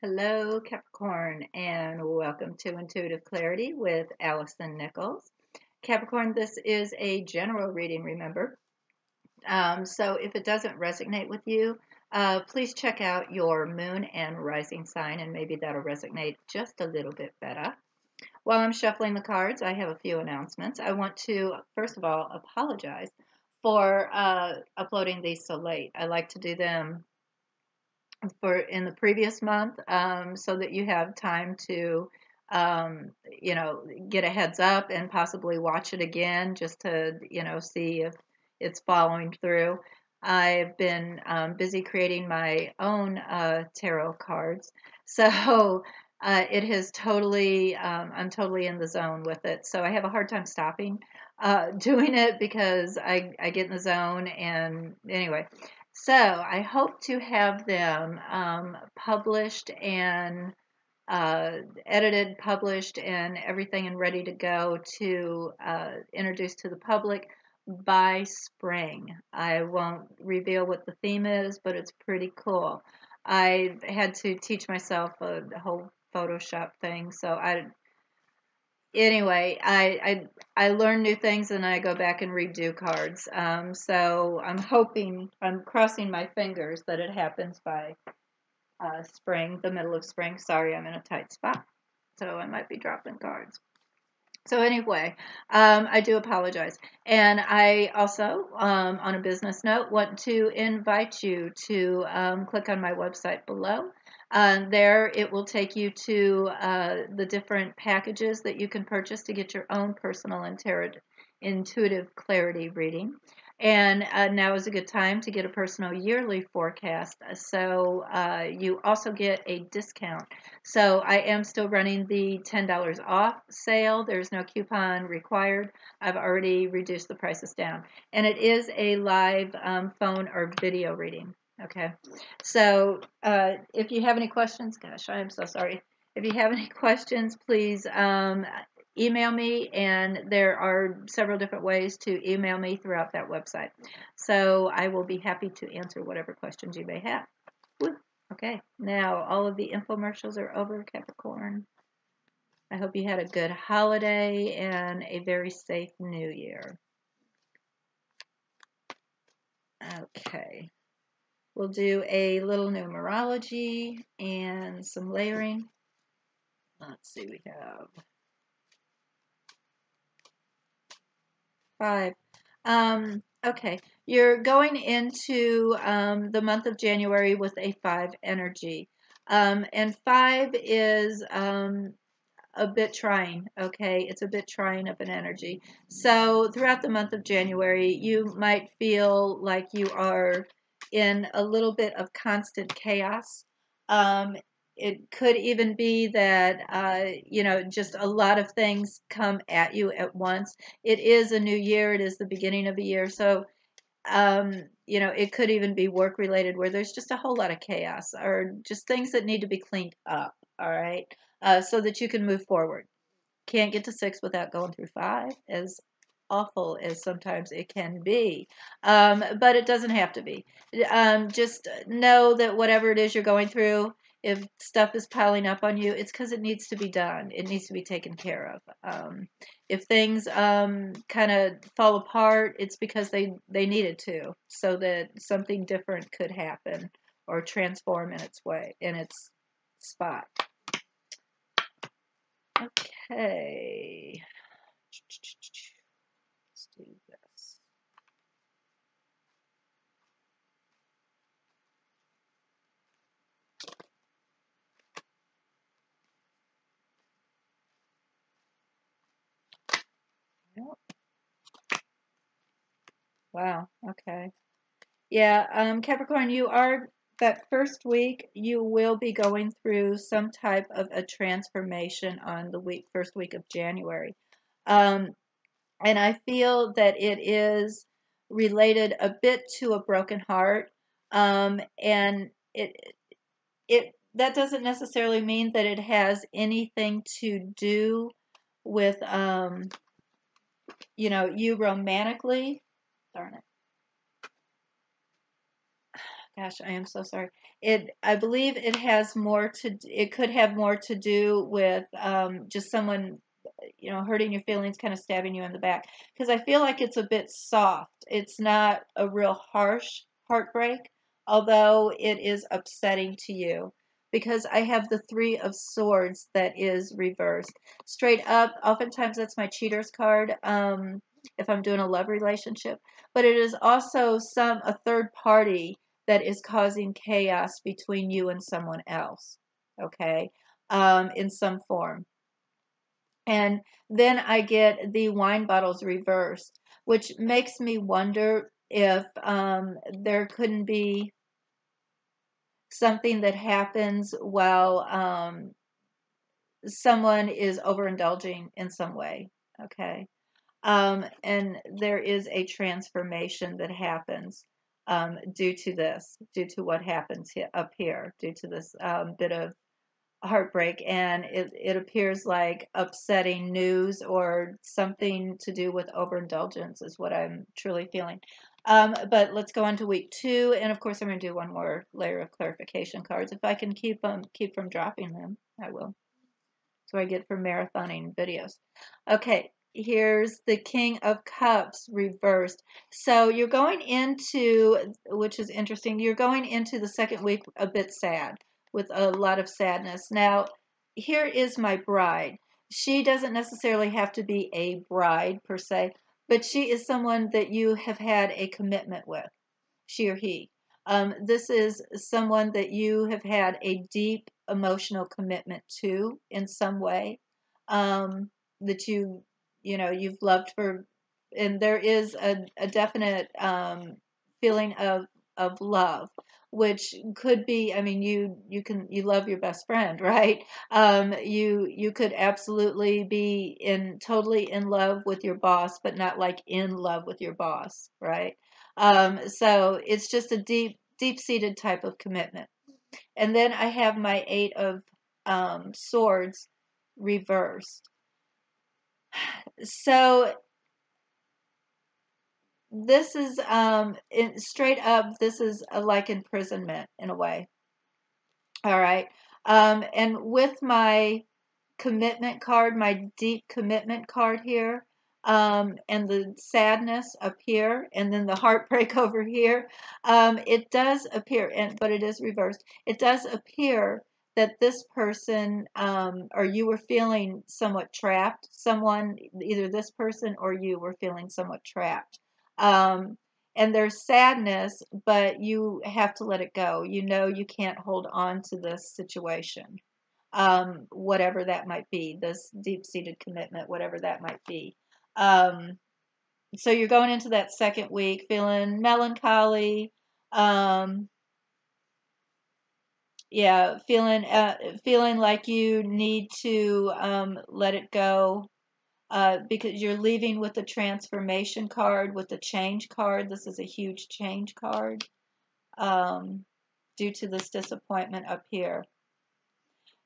Hello, Capricorn, and welcome to Intuitive Clarity with Allison Nichols. Capricorn, this is a general reading, remember. So if it doesn't resonate with you, please check out your moon and rising sign, and maybe that'll resonate just a little bit better. While I'm shuffling the cards, I have a few announcements. I want to, first of all, apologize for uploading these so late. I like to do them in the previous month, so that you have time to get a heads up and possibly watch it again just to see if it's following through. I've been busy creating my own tarot cards, so it has totally I'm totally in the zone with it, so I have a hard time stopping doing it because I get in the zone. And anyway, so I hope to have them published and edited, published, and everything and ready to go to introduce to the public by spring. I won't reveal what the theme is, but it's pretty cool. I had to teach myself a whole Photoshop thing, so I learn new things and I go back and redo cards. So I'm crossing my fingers that it happens by spring, the middle of spring. Sorry, I'm in a tight spot, so I might be dropping cards. So anyway, I do apologize. And I also, on a business note, want to invite you to click on my website below. There it will take you to the different packages that you can purchase to get your own personal intuitive clarity reading. And now is a good time to get a personal yearly forecast. So you also get a discount. So I am still running the $10 off sale. There's no coupon required. I've already reduced the prices down. And it is a live phone or video reading. Okay. So if you have any questions, gosh, I am so sorry. If you have any questions, please email me, and there are several different ways to email me throughout that website. So I will be happy to answer whatever questions you may have. Woo. Okay, now all of the infomercials are over, Capricorn. I hope you had a good holiday and a very safe new year. Okay, we'll do a little numerology and some layering. Let's see, we have 5. Okay, you're going into the month of January with a 5 energy. And 5 is a bit trying, okay? It's a bit trying of an energy. So throughout the month of January, you might feel like you are in a little bit of constant chaos. It could even be that, just a lot of things come at you at once. It is a new year. It is the beginning of a year. So, it could even be work related where there's just a whole lot of chaos or just things that need to be cleaned up. All right. So that you can move forward. Can't get to 6 without going through 5, as awful as sometimes it can be. But it doesn't have to be. Just know that whatever it is you're going through, if stuff is piling up on you, it's because it needs to be done. It needs to be taken care of. If things kind of fall apart, it's because they needed to, so that something different could happen or transform in its spot. Okay. Let's do this. Yep. Wow. Okay. Yeah. Capricorn, that first week, you will be going through some type of a transformation on the first week of January. And I feel that it is related a bit to a broken heart. And that doesn't necessarily mean that it has anything to do with you romantically. Darn it. Gosh, I am so sorry. I believe it has more to, it could have more to do with just someone, hurting your feelings, kind of stabbing you in the back. Because I feel like it's a bit soft. It's not a real harsh heartbreak, although it is upsetting to you. Because I have the Three of Swords that is reversed. Straight up, oftentimes that's my cheater's card, if I'm doing a love relationship. But it is also a third party that is causing chaos between you and someone else, okay, in some form. And then I get the wine bottles reversed, which makes me wonder if there couldn't be something that happens while someone is overindulging in some way, okay? And there is a transformation that happens due to this, due to what happens up here, due to this bit of heartbreak. And it appears like upsetting news or something to do with overindulgence is what I'm truly feeling. But let's go on to week 2. And of course, I'm going to do one more layer of clarification cards. If I can keep from dropping them, I will. So I get for marathoning videos. Okay, here's the King of Cups reversed. So you're going into, which is interesting, you're going into the second week a bit sad, with a lot of sadness. Now, here is my bride. She doesn't necessarily have to be a bride per se, but she is someone that you have had a commitment with, she or he. This is someone that you have had a deep emotional commitment to in some way, that you've loved for, and there is a definite feeling of love, which could be, I mean, you love your best friend, right? You could absolutely be totally in love with your boss, but not like in love with your boss, right? So it's just a deep-seated type of commitment. And then I have my Eight of Swords reversed. So this is straight up, this is like imprisonment in a way. All right. And with my commitment card, my deep commitment card here, and the sadness up here, and then the heartbreak over here, it does appear, but it is reversed. It does appear that this person, or you were feeling somewhat trapped. Someone, either this person or you, were feeling somewhat trapped. And there's sadness, but you have to let it go. You can't hold on to this situation, whatever that might be, this deep-seated commitment, whatever that might be. So you're going into that second week feeling melancholy, yeah, feeling like you need to let it go, because you're leaving with the transformation card, with the change card. This is a huge change card, due to this disappointment up here.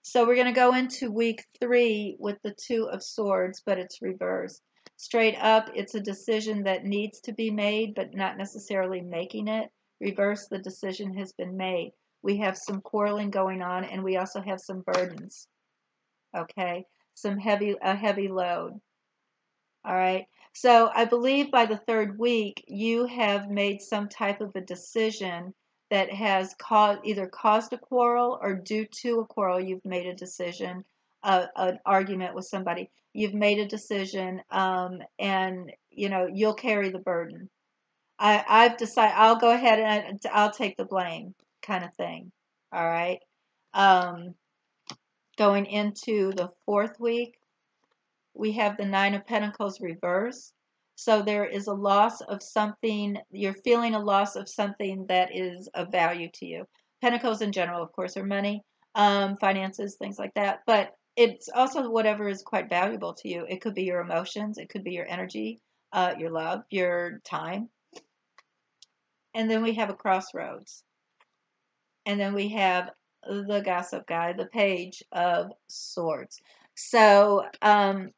So we're going to go into week 3 with the Two of Swords, but it's reversed. Straight up, it's a decision that needs to be made, but not necessarily making it. Reverse, the decision has been made. We have some quarreling going on, and we also have some burdens. Okay, a heavy load. All right. So I believe by the 3rd week, you have made some type of a decision that has either caused a quarrel, or due to a quarrel, you've made a decision, an argument with somebody. You've made a decision, and you'll carry the burden. I've decided I'll go ahead and I'll take the blame, kind of thing. All right. Um, Going into the 4th week, we have the Nine of Pentacles reversed. So there is a loss of something. You're feeling a loss of something that is of value to you. Pentacles in general, of course, are money, finances, things like that. But it's also whatever is quite valuable to you. It could be your emotions. It could be your energy, your love, your time. And then we have a Crossroads. And then we have the Gossip Guy, the Page of Swords. So on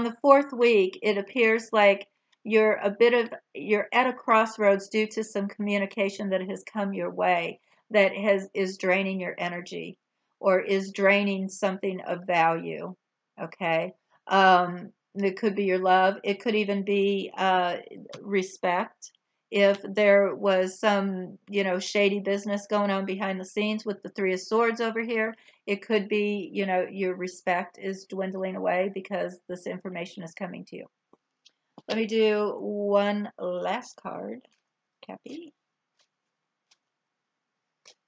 the 4th week, it appears like you're at a crossroads due to some communication that has come your way that is draining your energy or is draining something of value. Okay. It could be your love. It could even be respect. If there was some, shady business going on behind the scenes with the Three of Swords over here, it could be, your respect is dwindling away because this information is coming to you. Let me do one last card, Cappy.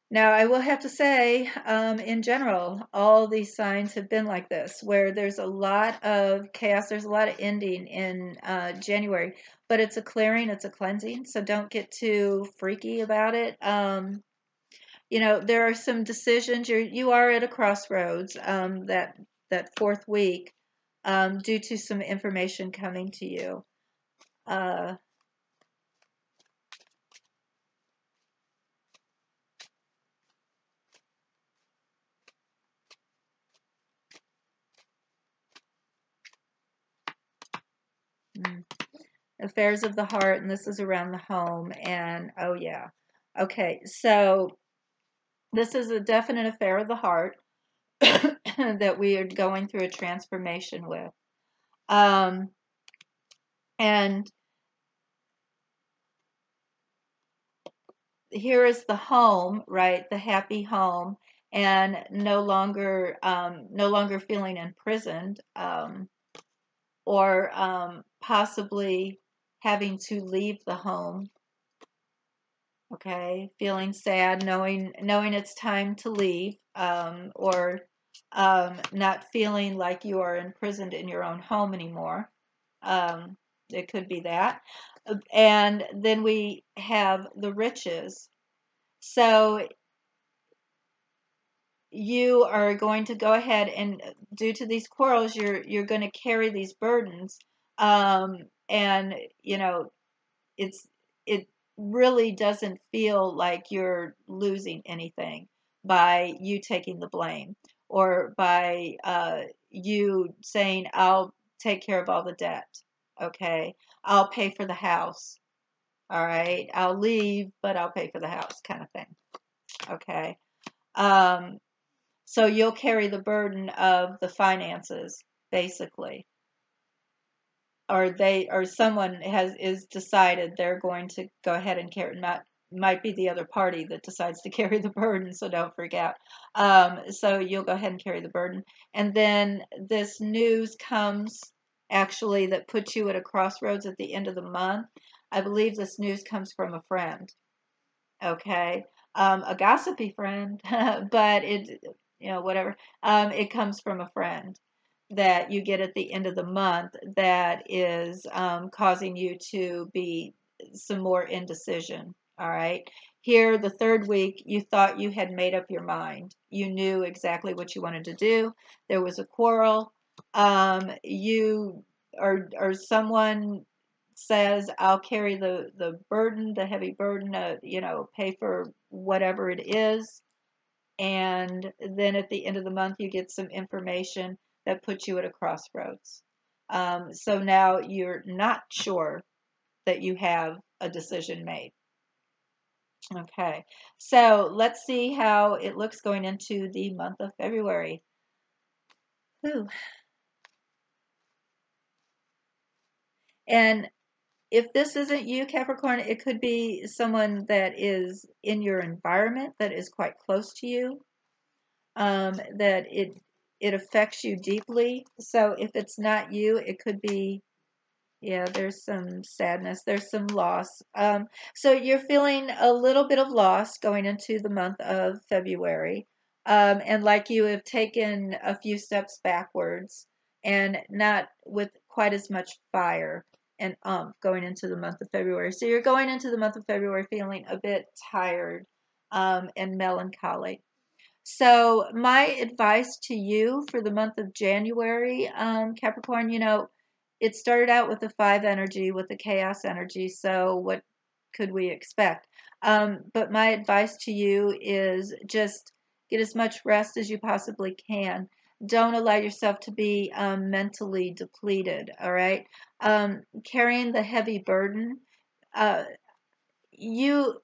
Now, I will have to say, in general, all these signs have been like this, where there's a lot of chaos, there's a lot of ending in January, but it's a clearing, it's a cleansing, so don't get too freaky about it. There are some decisions, you are at a crossroads that fourth week due to some information coming to you. Affairs of the heart, and this is around the home, and oh yeah. Okay, so this is a definite affair of the heart that we are going through a transformation with. And here is the home, right? The happy home, and no longer feeling imprisoned, or possibly having to leave the home. Okay, feeling sad, knowing it's time to leave, or not feeling like you are imprisoned in your own home anymore. It could be that. And then we have the riches. So you are going to go ahead and, due to these quarrels, you're going to carry these burdens, and it really doesn't feel like you're losing anything by you taking the blame, or by you saying, I'll take care of all the debt. Okay, I'll pay for the house. All right, I'll leave, but I'll pay for the house, kind of thing. Okay. So you'll carry the burden of the finances, basically. Or someone is decided they're going to go ahead and carry, might be the other party that decides to carry the burden, so don't freak out. So you'll go ahead and carry the burden, and then this news comes, actually, that puts you at a crossroads at the end of the month. I believe this news comes from a friend. Okay, a gossipy friend, but whatever. It comes from a friend that you get at the end of the month that is causing you to be some more indecision. All right. Here, the third week, you thought you had made up your mind. You knew exactly what you wanted to do. There was a quarrel. You or someone says, I'll carry the burden, the heavy burden, pay for whatever it is. And then at the end of the month, you get some information that puts you at a crossroads. So now you're not sure that you have a decision made. Okay, so let's see how it looks going into the month of February. Whew. And if this isn't you, Capricorn, it could be someone that is in your environment that is quite close to you, that it affects you deeply. So if it's not you, it could be, yeah, there's some sadness, there's some loss. So you're feeling a little bit of loss going into the month of February, and like you have taken a few steps backwards, and not with quite as much fire and going into the month of February. So you're going into the month of February feeling a bit tired, and melancholy. So my advice to you for the month of January, Capricorn, it started out with the 5 energy, with the chaos energy. So what could we expect? But my advice to you is just get as much rest as you possibly can. don't allow yourself to be mentally depleted. All right. Carrying the heavy burden. Uh, you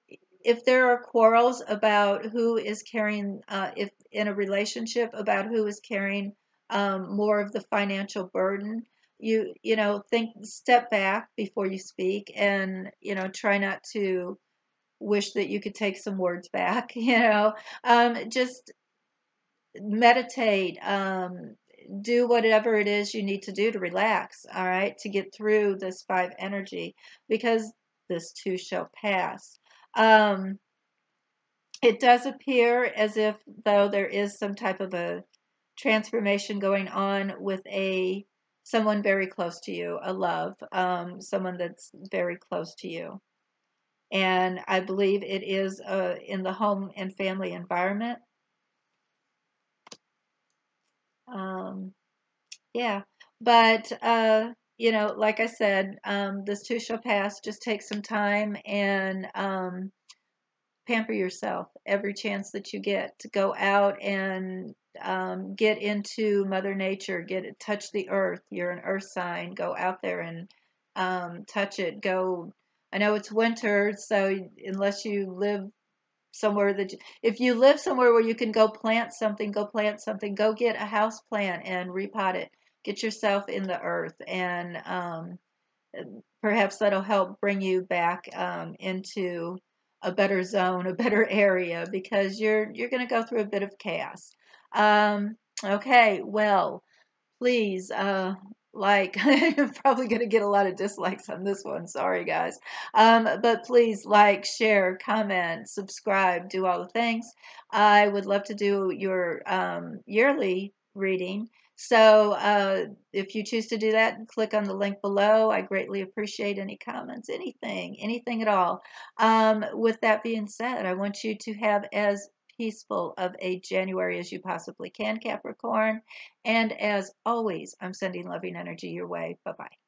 if there are quarrels about who is carrying if in a relationship about who is carrying more of the financial burden, think, step back before you speak, and try not to wish that you could take some words back. Just meditate, do whatever it is you need to do to relax, all right, to get through this five energy, because this too shall pass. Um, it does appear as if though there is some type of a transformation going on with someone very close to you, a love, someone that's very close to you. And I believe it is in the home and family environment. Um, Yeah, but like I said, this too shall pass. Just take some time and pamper yourself every chance that you get to go out and get into Mother Nature, touch the earth. You're an earth sign. Go out there and touch it. Go. I know it's winter, so unless you live somewhere if you live somewhere where you can go plant something, go plant something. Go get a house plant and repot it. Get yourself in the earth, and perhaps that'll help bring you back into a better zone, a better area, because you're going to go through a bit of chaos. Okay, well, please, I'm probably going to get a lot of dislikes on this one. Sorry, guys. But please like, share, comment, subscribe, do all the things. I would love to do your yearly reading. So if you choose to do that, click on the link below. I greatly appreciate any comments, anything at all. With that being said, I want you to have as peaceful of a January as you possibly can, Capricorn. And as always, I'm sending loving energy your way. Bye bye.